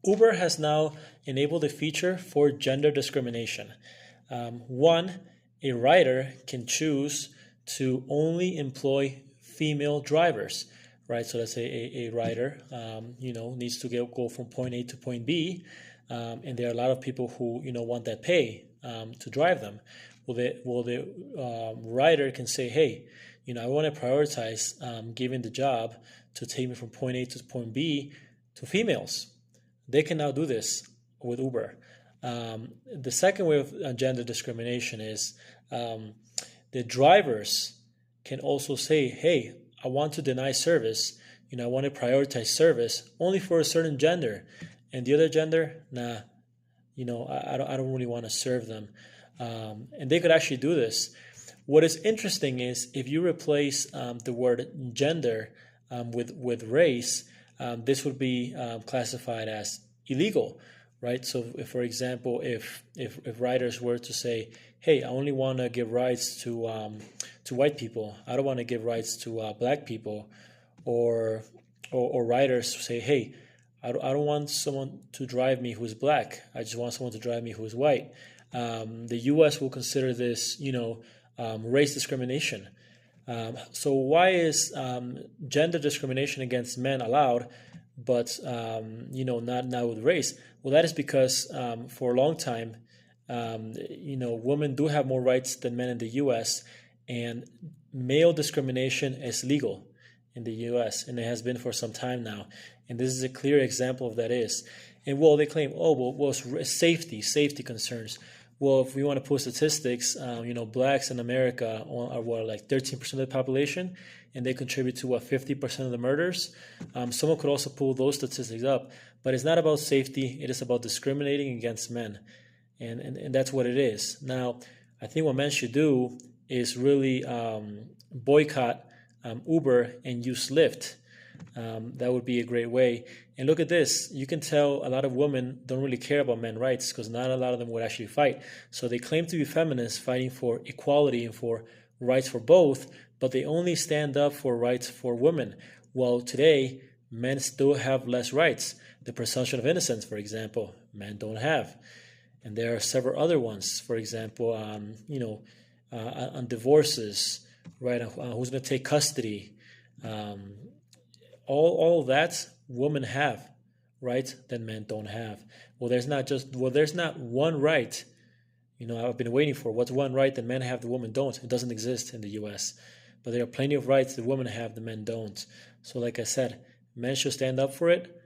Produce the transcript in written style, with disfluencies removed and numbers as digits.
Uber has now enabled a feature for gender discrimination. One, a rider can choose to only employ female drivers, right? So let's say a rider, needs to go from point A to point B, and there are a lot of people who want that pay to drive them. The rider can say, hey, I want to prioritize giving the job to take me from point A to point B to females. They can now do this with Uber. The second way of gender discrimination is the drivers can also say, hey, I want to deny service. I want to prioritize service only for a certain gender. And the other gender, nah, I don't really want to serve them. And they could actually do this. What is interesting is if you replace the word gender with race, this would be classified as illegal, right? So, for example, if riders were to say, "Hey, I only want to give rights to white people. I don't want to give rights to black people," or riders say, "Hey, I don't want someone to drive me who's black. I just want someone to drive me who is white." The U.S. will consider this, race discrimination. So why is gender discrimination against men allowed, but not with race? Well, that is because for a long time, women do have more rights than men in the U.S., and male discrimination is legal in the U.S., and it has been for some time now. And this is a clear example of that is. And they claim, safety concerns. Well, if we want to put statistics, blacks in America are like 13% of the population, and they contribute to 50% of the murders. Someone could also pull those statistics up, but it's not about safety. It is about discriminating against men, and that's what it is. Now, I think what men should do is really boycott Uber and use Lyft. That would be a great way. And look at this. You can tell a lot of women don't really care about men's rights because not a lot of them would actually fight. So they claim to be feminists fighting for equality and for rights for both, but they only stand up for rights for women. Well, today, men still have less rights. The presumption of innocence, for example, men don't have. And there are several other ones. For example, on divorces, right? Who's going to take custody? All that women have, right, that men don't have. There's not one right. I've been waiting for what's one right that men have that women don't. It doesn't exist in the U.S. But there are plenty of rights that women have that men don't. So like I said, men should stand up for it.